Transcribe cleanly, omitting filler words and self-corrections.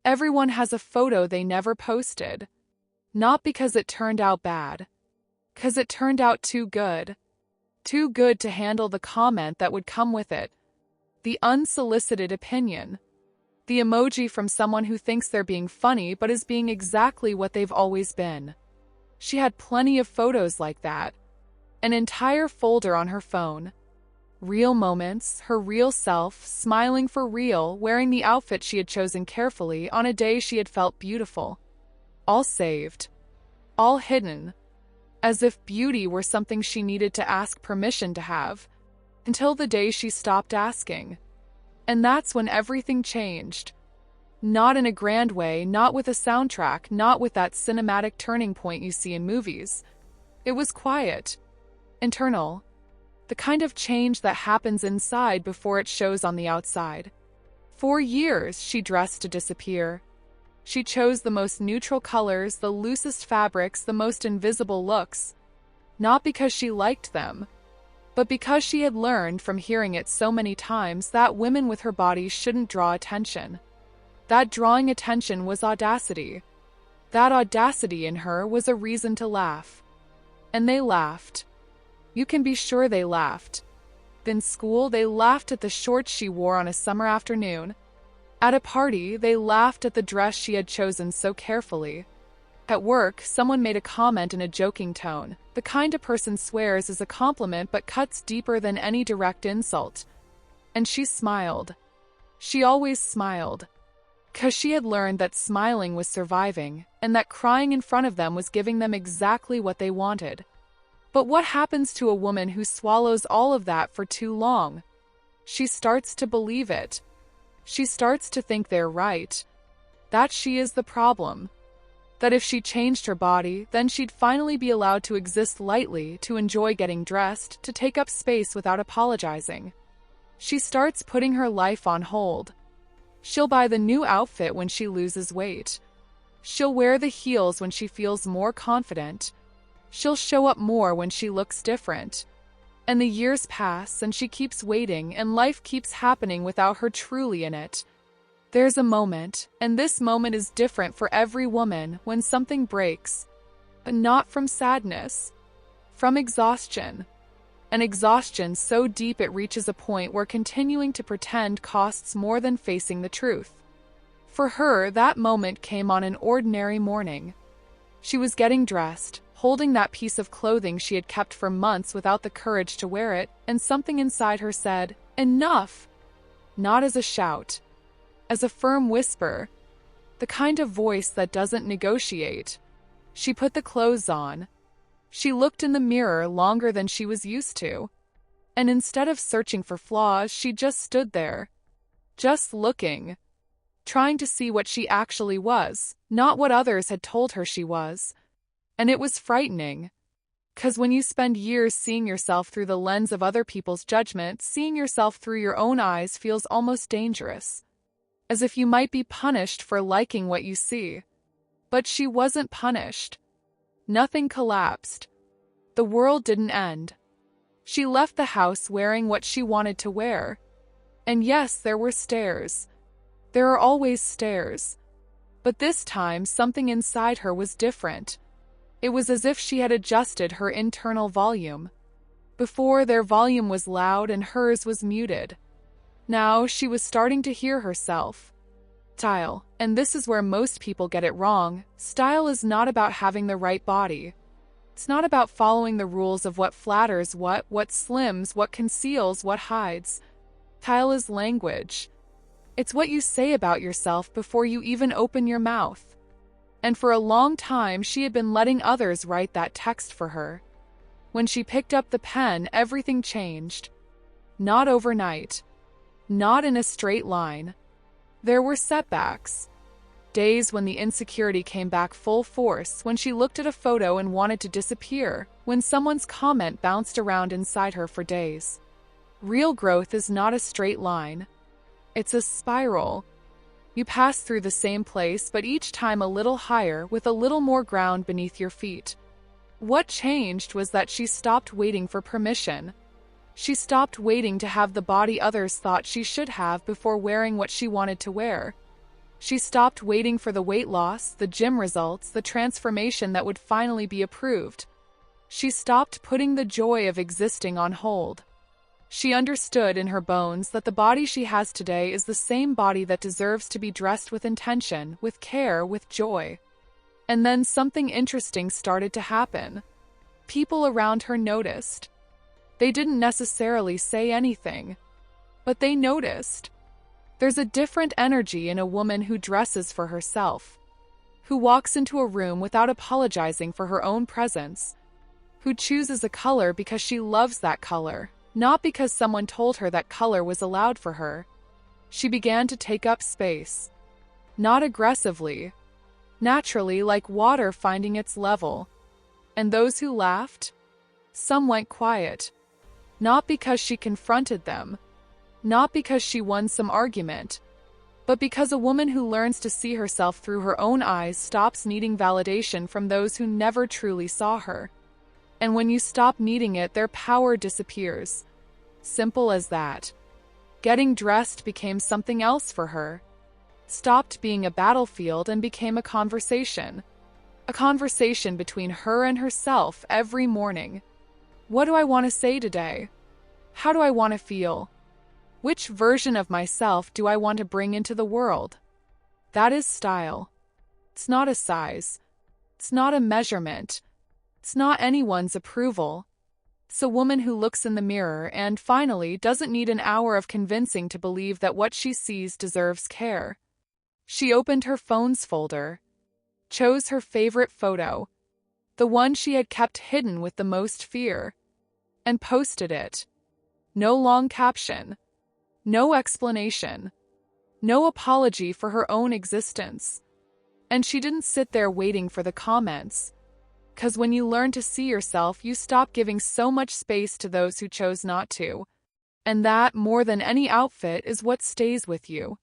Everyone has a photo they never posted. Not because it turned out bad. 'Cause it turned out too good. Too good to handle the comment that would come with it. The unsolicited opinion. The emoji from someone who thinks they're being funny but is being exactly what they've always been. She had plenty of photos like that. An entire folder on her phone. Real moments, her real self, smiling for real, wearing the outfit she had chosen carefully on a day she had felt beautiful. All saved. All hidden. As if beauty were something she needed to ask permission to have. Until the day she stopped asking. And that's when everything changed. Not in a grand way, not with a soundtrack, not with that cinematic turning point you see in movies. It was quiet. Internal. The kind of change that happens inside before it shows on the outside. For years, she dressed to disappear. She chose the most neutral colors, the loosest fabrics, the most invisible looks. Not because she liked them, but because she had learned from hearing it so many times that women with her body shouldn't draw attention. That drawing attention was audacity. That audacity in her was a reason to laugh. And they laughed. You can be sure they laughed. In school, they laughed at the shorts she wore on a summer afternoon. At a party, they laughed at the dress she had chosen so carefully. At work, someone made a comment in a joking tone, the kind a person swears is a compliment but cuts deeper than any direct insult. And she smiled. She always smiled. 'Cause she had learned that smiling was surviving, and that crying in front of them was giving them exactly what they wanted. But what happens to a woman who swallows all of that for too long? She starts to believe it. She starts to think they're right. That she is the problem. That if she changed her body, then she'd finally be allowed to exist lightly, to enjoy getting dressed, to take up space without apologizing. She starts putting her life on hold. She'll buy the new outfit when she loses weight. She'll wear the heels when she feels more confident. She'll show up more when she looks different. And the years pass, and she keeps waiting, and life keeps happening without her truly in it. There's a moment, and this moment is different for every woman, when something breaks. But not from sadness. From exhaustion. An exhaustion so deep it reaches a point where continuing to pretend costs more than facing the truth. For her, that moment came on an ordinary morning. She was getting dressed, holding that piece of clothing she had kept for months without the courage to wear it, and something inside her said, "Enough!" Not as a shout. As a firm whisper. The kind of voice that doesn't negotiate. She put the clothes on. She looked in the mirror longer than she was used to. And instead of searching for flaws, she just stood there. Just looking. Trying to see what she actually was, not what others had told her she was. And it was frightening. 'Cause when you spend years seeing yourself through the lens of other people's judgment, seeing yourself through your own eyes feels almost dangerous. As if you might be punished for liking what you see. But she wasn't punished. Nothing collapsed. The world didn't end. She left the house wearing what she wanted to wear. And yes, there were stairs. There are always stairs. But this time, something inside her was different. It was as if she had adjusted her internal volume. Before, their volume was loud and hers was muted. Now, she was starting to hear herself. Style, and this is where most people get it wrong, style is not about having the right body. It's not about following the rules of what flatters what slims, what conceals, what hides. Style is language. It's what you say about yourself before you even open your mouth. And for a long time, she had been letting others write that text for her. When she picked up the pen, everything changed. Not overnight. Not in a straight line. There were setbacks. Days when the insecurity came back full force, when she looked at a photo and wanted to disappear, when someone's comment bounced around inside her for days. Real growth is not a straight line. It's a spiral. You pass through the same place, but each time a little higher, with a little more ground beneath your feet. What changed was that she stopped waiting for permission. She stopped waiting to have the body others thought she should have before wearing what she wanted to wear. She stopped waiting for the weight loss, the gym results, the transformation that would finally be approved. She stopped putting the joy of existing on hold. She understood in her bones that the body she has today is the same body that deserves to be dressed with intention, with care, with joy. And then something interesting started to happen. People around her noticed. They didn't necessarily say anything, but they noticed. There's a different energy in a woman who dresses for herself, who walks into a room without apologizing for her own presence, who chooses a color because she loves that color, not because someone told her that color was allowed for her. She began to take up space. Not aggressively, naturally, like water finding its level. And those who laughed? Some went quiet. Not because she confronted them, not because she won some argument, but because a woman who learns to see herself through her own eyes stops needing validation from those who never truly saw her. And when you stop needing it, their power disappears. Simple as that. Getting dressed became something else for her. Stopped being a battlefield and became a conversation. A conversation between her and herself every morning. What do I want to say today? How do I want to feel? Which version of myself do I want to bring into the world? That is style. It's not a size. It's not a measurement. It's not anyone's approval. It's a woman who looks in the mirror and, finally, doesn't need an hour of convincing to believe that what she sees deserves care. She opened her phone's folder, chose her favorite photo, the one she had kept hidden with the most fear, and posted it. No long caption. No explanation. No apology for her own existence. And she didn't sit there waiting for the comments. 'Cause when you learn to see yourself, you stop giving so much space to those who chose not to. And that, more than any outfit, is what stays with you.